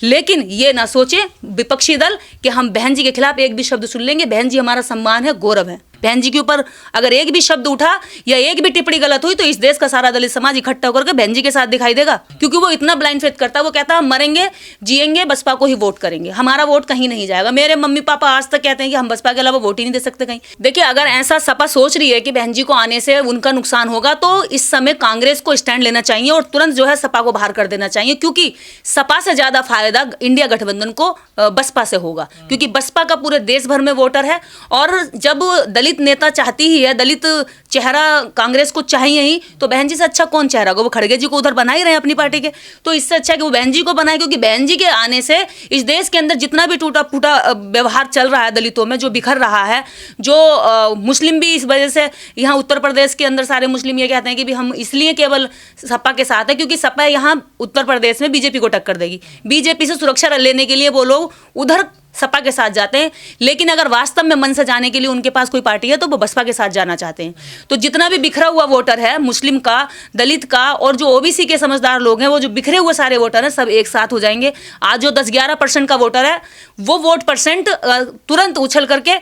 लेकिन ये ना सोचे विपक्षी दल कि हम बहन जी के खिलाफ एक भी शब्द सुन लेंगे। बहन जी हमारा सम्मान है, गौरव है। बहन जी के ऊपर अगर एक भी शब्द उठा या एक भी टिप्पणी गलत हुई तो इस देश का सारा दलित समाज इकट्ठा होकर के बहन जी के साथ दिखाई देगा, क्योंकि वो इतना ब्लाइंड फेथ करता है। वो कहता है हम मरेंगे जिएंगे बसपा को ही वोट करेंगे, हमारा वोट कहीं नहीं जाएगा। मेरे मम्मी पापा आज तक कहते हैं कि हम बसपा के अलावा वोट ही नहीं दे सकते कहीं। देखिए, अगर ऐसा सपा सोच रही है कि बहन जी को आने से उनका नुकसान होगा तो इस समय कांग्रेस को स्टैंड लेना चाहिए और तुरंत जो है सपा को बाहर कर देना चाहिए, क्योंकि सपा से ज्यादा फायदा इंडिया गठबंधन को बसपा से होगा, क्योंकि बसपा का पूरे देश भर में वोटर है। और जब दलित नेता चाहती ही है, दलित चेहरा कांग्रेस को चाहिए ही, तो बहन जी से अच्छा कौन चेहरा होगा? वो खड़गे जी को उधर बना ही रहे हैं अपनी पार्टी के, तो इससे अच्छा है कि वो बहन जी को बनाए, क्योंकि बहन जी के आने से इस देश के अंदर जितना भी टूटा फूटा व्यवहार चल रहा है दलितों में, जो बिखर रहा है, जो मुस्लिम भी इस वजह से यहाँ उत्तर प्रदेश के अंदर सारे मुस्लिम ये कहते हैं कि भी हम इसलिए केवल सपा के साथ है क्योंकि सपा यहाँ उत्तर प्रदेश में बीजेपी को टक्कर देगी। बीजेपी से सुरक्षा लेने के लिए वो लोग उधर सपा के साथ जाते हैं, लेकिन अगर वास्तव में मन से जाने के लिए उनके पास कोई पार्टी है तो वो बसपा के साथ जाना चाहते हैं। तो जितना भी बिखरा हुआ वोटर है, मुस्लिम का, दलित का और जो ओबीसी के समझदार लोग हैं, वो जो बिखरे हुए सारे वोटर हैं, सब एक साथ हो जाएंगे। आज जो 10-11% का वोटर है वो वोट परसेंट तुरंत उछल करके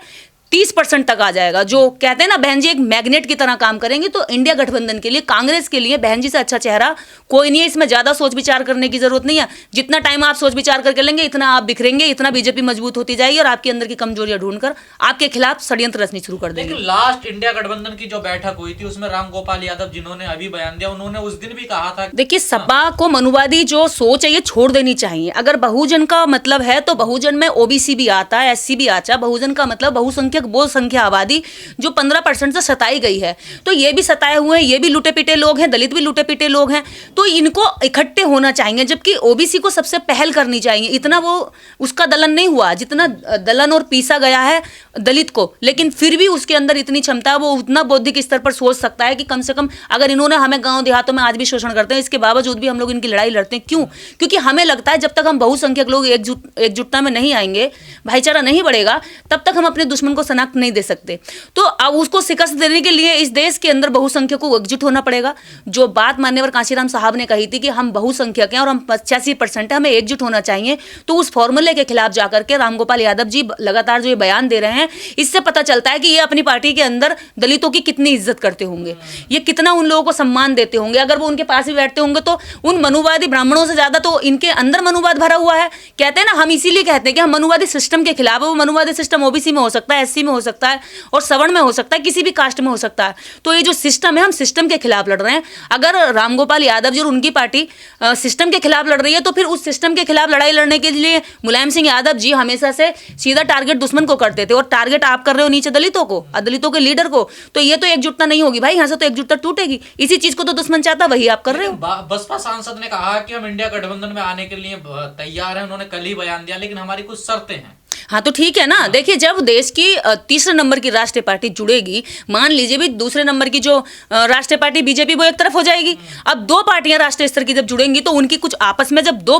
30% तक आ जाएगा। जो कहते हैं ना बहन जी एक मैग्नेट की तरह काम करेंगे, तो इंडिया गठबंधन के लिए, कांग्रेस के लिए बहन जी से अच्छा चेहरा कोई नहीं है। इसमें ज्यादा सोच विचार करने की जरूरत नहीं है। जितना टाइम आप सोच विचार करके लेंगे इतना आप बिखरेंगे, इतना बीजेपी मजबूत होती जाएगी और आपके अंदर की कमजोरियां ढूंढकर आपके खिलाफ षड्यंत्र रचनी शुरू कर देंगे। लास्ट इंडिया गठबंधन की जो बैठक हुई थी उसमें रामगोपाल यादव जिन्होंने अभी बयान दिया, उन्होंने उस दिन भी कहा था, देखिए सपा को मनुवादी जो सोच है ये छोड़ देनी चाहिए। अगर बहुजन का मतलब है तो बहुजन में ओबीसी भी आता है, एससी भी आता है। बहुजन का मतलब बहुसंख्यक, बहुसंख्या आबादी जो 15% से सताई गई है, तो ये भी सताए हुए हैं, ये भी लुटे पिटे लोग हैं, दलित भी लुटे पिटे लोग हैं, तो इनको इकट्ठे होना चाहिए। जबकि ओबीसी को सबसे पहल करनी चाहिए। इतना वो उसका दलन नहीं हुआ जितना दलन और पीसा गया है दलित को, लेकिन फिर भी उसके अंदर इतनी क्षमता है, वो उतना बौद्धिक स्तर पर सोच सकता है कि कम से कम अगर इन्होंने हमें गांव देहातों में आज भी शोषण करते हैं, इसके बावजूद भी हम लोग इनकी लड़ाई लड़ते हैं। क्यों? क्योंकि हमें लगता है जब तक हम बहुसंख्यक लोग एकजुटता में नहीं आएंगे, भाईचारा नहीं बढ़ेगा, तब तक हम अपने दुश्मन को शनाख्त नहीं दे सकते। तो अब उसको शिकस्त देने के लिए इस देश के अंदर बहुसंख्यक को एकजुट होना पड़ेगा। जो बात मान्यवर कांशीराम साहब ने कही थी कि हम बहुसंख्यक हैं और हम 85% है, हमें एकजुट होना चाहिए, तो उस फॉर्मूले के खिलाफ जाकर के रामगोपाल यादव जी लगातार जो ये बयान दे रहे हैं, इससे पता चलता है कि ये अपनी पार्टी के अंदर दलितों की कितनी इज्जत करते होंगे, ये कितना उन लोगों को सम्मान देते होंगे। अगर वो उनके पास भी बैठते होंगे तो उन मनुवादी ब्राह्मणों से ज्यादा तो इनके अंदर मनुवाद भरा हुआ है। कहते हैं ना, हम इसीलिए कहते हैं कि हम मनुवादी सिस्टम के खिलाफ है। वो मनुवादी सिस्टम ओबीसी में हो सकता है, एससी में हो सकता है और सवर्ण में हो सकता है, किसी भी कास्ट में हो सकता है। तो ये जो सिस्टम है, हम सिस्टम के खिलाफ लड़ रहे हैं। अगर रामगोपाल यादव जी और उनकी पार्टी सिस्टम के खिलाफ लड़ रही है तो फिर उस सिस्टम के खिलाफ लड़ाई लड़ने के लिए मुलायम सिंह यादव जी हमेशा से सीधा टारगेट दुश्मन को करते थे, और टारगेट आप कर रहे हो नीचे दलितों को, दलितों के लीडर को। तो ये तो एकजुटता नहीं होगी भाई, यहाँ से तो एकजुटता टूटेगी। इसी चीज को तो दुश्मन चाहता, वही आप कर रहे हो। बसपा सांसद ने कहा कि हम इंडिया गठबंधन में आने के लिए तैयार हैं, उन्होंने कल ही बयान दिया, लेकिन हमारी कुछ शर्तें हैं। हाँ तो ठीक है ना। देखिए, जब देश की तीसरे नंबर की राष्ट्रीय पार्टी जुड़ेगी, मान लीजिए भी दूसरे नंबर की जो राष्ट्रीय पार्टी बीजेपी वो एक तरफ हो जाएगी। अब दो पार्टियां राष्ट्रीय स्तर की जब जुड़ेंगी तो उनकी कुछ आपस में जब दो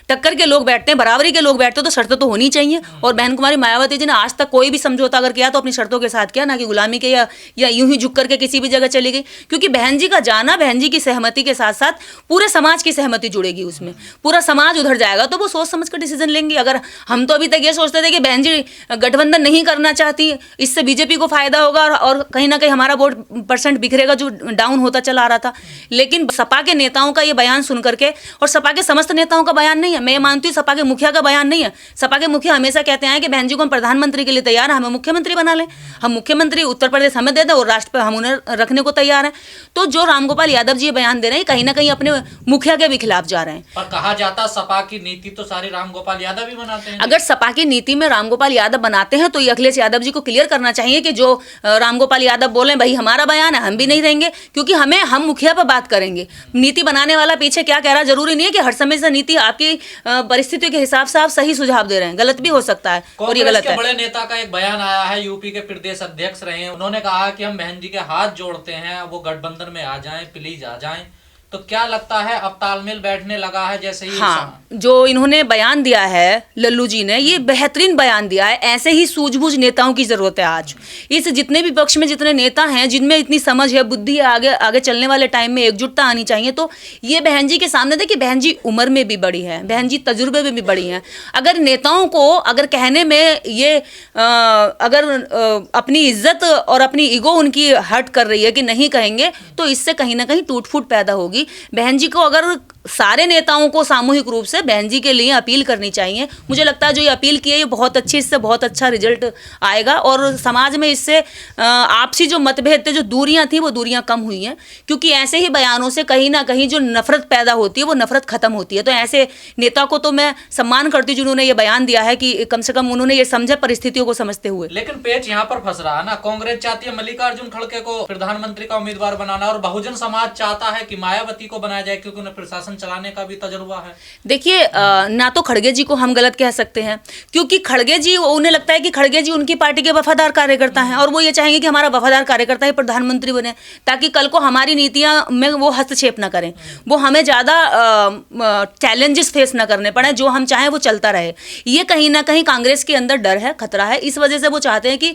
टक्कर के लोग बैठते हैं, बराबरी के लोग बैठते हैं, तो शर्तें तो होनी चाहिए। और बहन कुमारी मायावती जी ने आज तक कोई भी समझौता अगर किया तो अपनी शर्तों के साथ किया, ना कि गुलामी के या यूं ही झुक करके किसी भी जगह चली गई। क्योंकि बहन जी का जाना, बहन जी की सहमति के साथ साथ पूरे समाज की सहमति जुड़ेगी, उसमें पूरा समाज उधर जाएगा, तो वो सोच समझ कर डिसीजन लेंगे। अगर हम तो अभी तक ये सोचते थे कि बहन जी गठबंधन नहीं करना चाहती, इससे बीजेपी को फायदा होगा और कहीं ना कहीं हमारा वोट परसेंट बिखरेगा, जो डाउन होता चला आ रहा था। लेकिन सपा के नेताओं का ये बयान सुन करके, और सपा के समस्त नेताओं का बयान नहीं है, मैं मानती हूँ सपा के मुखिया का बयान नहीं है। सपा के मुखिया हमेशा कहते हैं कि बहन जी को हम प्रधानमंत्री के लिए तैयार हैं, हमें मुख्यमंत्री बना लें, हम मुख्यमंत्री उत्तर प्रदेश हमें दे दें और राष्ट्र पर हम उन्हें रखने को तैयार हैं। तो जो रामगोपाल यादव जी ये बयान दे रहे हैं, कहीं ना कहीं अपने मुखिया के भी खिलाफ जा रहे हैं। पर कहा जाता सपा की नीति तो सारी रामगोपाल यादव ही बनाते हैं। अगर सपा की नीति में रामगोपाल यादव बनाते हैं तो ये अखिलेश यादव जी को क्लियर करना चाहिए कि जो रामगोपाल यादव बोले भाई हमारा बयान है, हम भी नहीं रहेंगे, क्योंकि हम मुखिया पर बात करेंगे। नीति बनाने वाला पीछे क्या कह रहा है, जरूरी नहीं है कि हर समय से नीति आपकी परिस्थितियों के हिसाब से आप सही सुझाव दे रहे हैं, गलत भी हो सकता है और ये गलत है। बड़े नेता का एक बयान आया है, यूपी के प्रदेश अध्यक्ष रहे हैं, उन्होंने कहा कि हम बहन जी के हाथ जोड़ते हैं, वो गठबंधन में आ जाएं, प्लीज आ जाएं। तो क्या लगता है अब तालमेल बैठने लगा है जैसे ही हाँ, जो इन्होंने बयान दिया है लल्लू जी ने, ये बेहतरीन बयान दिया है। ऐसे ही सूझबूझ नेताओं की जरूरत है आज। इस जितने भी पक्ष में जितने नेता हैं जिनमें इतनी समझ है, बुद्धि है, आगे आगे चलने वाले टाइम में एकजुटता आनी चाहिए। तो ये बहन जी के सामने देखिए, बहन जी उम्र में भी बड़ी है, बहन जी तजुर्बे में भी बड़ी हैं। अगर नेताओं को अगर कहने में ये अपनी इज्जत और अपनी ईगो उनकी हर्ट कर रही है कि नहीं कहेंगे, तो इससे कहीं ना कहीं टूट फूट पैदा होगी। बहन जी को अगर सारे नेताओं को सामूहिक रूप से बहन जी के लिए अपील करनी चाहिए। मुझे लगता है जो ये अपील की है ये बहुत अच्छी, इससे बहुत अच्छा रिजल्ट आएगा और समाज में इससे आपसी जो मतभेद थे, जो दूरियां थी, वो दूरियां कम हुई हैं। क्योंकि ऐसे ही बयानों से कहीं ना कहीं जो नफरत पैदा होती है वो नफरत खत्म होती है। तो ऐसे नेता को तो मैं सम्मान करती हूँ जिन्होंने ये बयान दिया है कि कम से कम उन्होंने ये समझा परिस्थितियों को समझते हुए। लेकिन पेच यहाँ पर फंस रहा है ना, कांग्रेस चाहती है मल्लिकार्जुन खड़गे को प्रधानमंत्री का उम्मीदवार बनाना और बहुजन समाज चाहता है कि मायावती को बनाया जाए क्योंकि उन्हें प्रशासन चलाने का भी तजुर्बा है। देखिए, ना तो खड़गे जी को हम गलत कह सकते हैं, क्योंकि खड़गे जी, उन्हें लगता है कि खड़गे जी उनकी पार्टी के वफादार कार्यकर्ता हैं और वो ये चाहेंगे कि हमारा वफादार कार्यकर्ता ही प्रधानमंत्री बने, ताकि कल को हमारी नीतियां में वो हस्तक्षेप ना करें, वो हमें ज़्यादा चैलेंजेस फेस ना करने पड़े, जो हम चाहें वो चलता रहे। ये कहीं ना कहीं कांग्रेस के अंदर डर है, खतरा है। इस वजह से वो चाहते हैं कि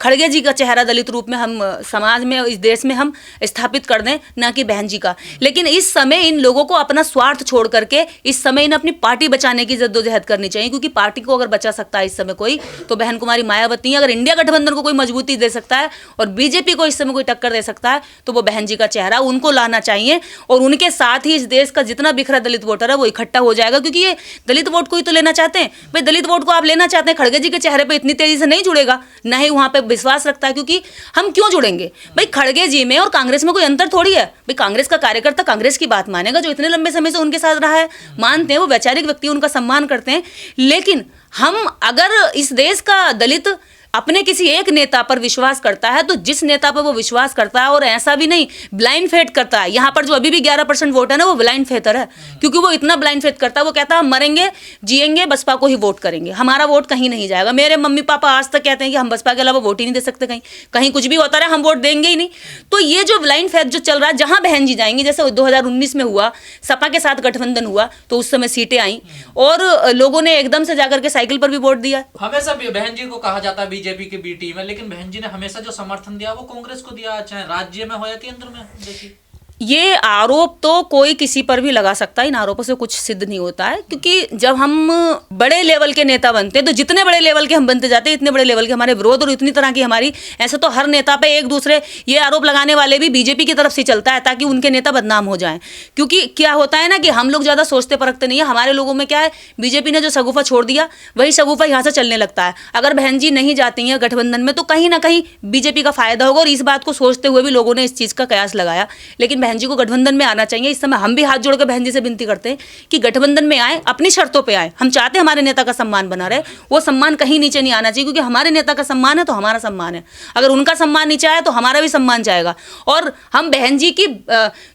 खड़गे जी का चेहरा दलित रूप में हम समाज में, इस देश में हम स्थापित कर दें, ना कि बहन जी का। लेकिन इस समय इन लोगों को अपना स्वार्थ छोड़ करके इस समय इन्हें अपनी पार्टी बचाने की जद्दोजहद करनी चाहिए, क्योंकि पार्टी को अगर बचा सकता है इस समय कोई, तो बहन कुमारी मायावती। अगर इंडिया गठबंधन को कोई मजबूती दे सकता है और बीजेपी को इस समय कोई टक्कर दे सकता है, तो वो बहन जी का चेहरा उनको लाना चाहिए और उनके साथ ही इस देश का जितना बिखरा दलित वोटर है वो इकट्ठा हो जाएगा। क्योंकि ये दलित वोट को ही तो लेना चाहते हैं भाई, दलित वोट को आप लेना चाहते हैं, खड़गे जी के चेहरे पर इतनी तेजी से नहीं जुड़ेगा, ना ही वहां पर विश्वास रखता है। क्योंकि हम क्यों जुड़ेंगे भाई, खड़गे जी में और कांग्रेस में कोई अंतर थोड़ी है भाई। कांग्रेस का कार्यकर्ता कांग्रेस की बात मानेगा, जो इतने लंबे समय से उनके साथ रहा है, मानते हैं, वो वैचारिक व्यक्ति, उनका सम्मान करते हैं। लेकिन हम अगर इस देश का दलित अपने किसी एक नेता पर विश्वास करता है, तो जिस नेता पर वो विश्वास करता है, और ऐसा भी नहीं ब्लाइंड फेथ करता है, यहाँ पर जो अभी भी 11% वोट है ना, वो ब्लाइंड फेथर है। क्योंकि वो इतना ब्लाइंड फेथ करता है, वो कहता है हम मरेंगे जिएंगे बसपा को ही वोट करेंगे, हमारा वोट कहीं नहीं जाएगा। मेरे मम्मी पापा आज तक कहते हैं कि हम बसपा के अलावा वोट ही नहीं दे सकते, कहीं कहीं कुछ भी होता रहा हम वोट देंगे ही नहीं। तो ये जो ब्लाइंड फेथ जो चल रहा है, जहाँ बहन जी जाएंगी, जैसे 2019 में हुआ, सपा के साथ गठबंधन हुआ, तो उस समय सीटें आई और लोगों ने एकदम से जाकर के साइकिल पर भी वोट दिया। हमेशा बहन जी को कहा जाता है बीजेपी की बी टीम है, लेकिन बहन जी ने हमेशा जो समर्थन दिया वो कांग्रेस को दिया, चाहे राज्य में हो या केंद्र में। देखिए, ये आरोप तो कोई किसी पर भी लगा सकता है, इन आरोपों से कुछ सिद्ध नहीं होता है। क्योंकि जब हम बड़े लेवल के नेता बनते हैं, तो जितने बड़े लेवल के हम बनते जाते हैं, इतने बड़े लेवल के हमारे विरोध और इतनी तरह की हमारी, ऐसे तो हर नेता पे एक दूसरे ये आरोप लगाने वाले भी बीजेपी की तरफ से चलता है, ताकि उनके नेता बदनाम हो जाएं। क्योंकि क्या होता है ना कि हम लोग ज़्यादा सोचते परखते नहीं है। हमारे लोगों में क्या है, बीजेपी ने जो शगुफा छोड़ दिया वही शगुफा यहाँ से चलने लगता है। अगर बहन जी नहीं जाती हैं गठबंधन में, तो कहीं ना कहीं बीजेपी का फायदा होगा, और इस बात को सोचते हुए भी लोगों ने इस चीज़ का कयास लगाया। लेकिन बहन जी को गठबंधन में आना चाहिए। इस समय हम भी हाथ जोड़कर बहन जी से विनती करते हैं कि गठबंधन में आए, अपनी शर्तों पे आए। हम चाहते हैं हमारे नेता का सम्मान बना रहे, वो सम्मान कहीं नीचे नहीं आना चाहिए, क्योंकि हमारे नेता का सम्मान है तो हमारा सम्मान है। अगर उनका सम्मान नीचे आया तो हमारा भी सम्मान जाएगा। और हम बहन जी की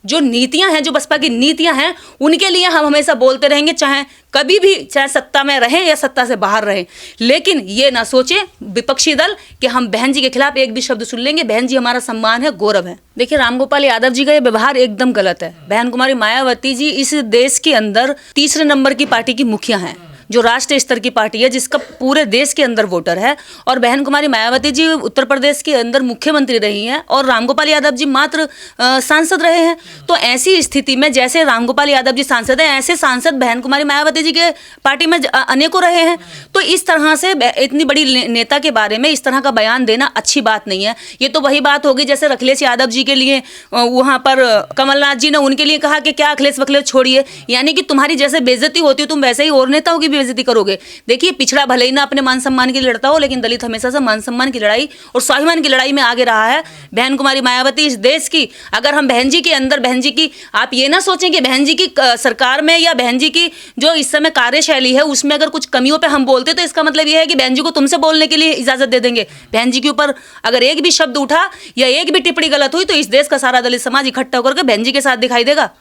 जो नीतियां हैं, जो बसपा की नीतियां हैं, उनके लिए हम हमेशा बोलते रहेंगे, चाहे कभी भी, चाहे सत्ता में रहें या सत्ता से बाहर रहें। लेकिन ये ना सोचे विपक्षी दल कि हम बहन जी के खिलाफ एक भी शब्द सुन लेंगे। बहन जी हमारा सम्मान है, गौरव है। देखिए, रामगोपाल यादव जी का ये व्यवहार एकदम गलत है। बहन कुमारी मायावती जी इस देश के अंदर तीसरे नंबर की पार्टी की मुखिया हैं, जो राष्ट्रीय स्तर की पार्टी है, जिसका पूरे देश के अंदर वोटर है। और बहन कुमारी मायावती जी उत्तर प्रदेश के अंदर मुख्यमंत्री रही हैं और रामगोपाल यादव जी मात्र सांसद रहे हैं। तो ऐसी स्थिति में जैसे रामगोपाल यादव जी सांसद हैं, ऐसे सांसद बहन कुमारी मायावती जी के पार्टी में अनेकों रहे हैं। तो इस तरह से इतनी बड़ी नेता के बारे में इस तरह का बयान देना अच्छी बात नहीं है। ये तो वही बात होगी जैसे अखिलेश यादव जी के लिए वहाँ पर कमलनाथ जी ने उनके लिए कहा कि क्या अखिलेश वखिलेश छोड़िए, यानी कि तुम्हारी जैसे बेइज्जती होती है, तुम वैसे ही और नेताओं की बेइज्जती करोगे। देखिए, पिछड़ा भले ही ना अपने मान सम्मान की लड़ता हो, लेकिन दलित हमेशा से मान सम्मान की लड़ाई और स्वाभिमान की लड़ाई में आगे रहा है। बहन कुमारी मायावती इस देश की, अगर हम बहन जी के अंदर, बहन जी की, आप ये ना सोचें कि बहन जी की सरकार में या बहन जी की जो इस समय कार्यशैली है उसमें अगर कुछ कमियों पे हम बोलते, तो इसका मतलब ये है कि बहन जी को तुमसे बोलने के लिए इजाजत दे देंगे। बहन जी के ऊपर अगर एक भी शब्द उठा या एक भी टिप्पणी गलत हुई, तो इस देश का सारा दलित समाज इकट्ठा होकर के बहन जी के साथ दिखाई देगा।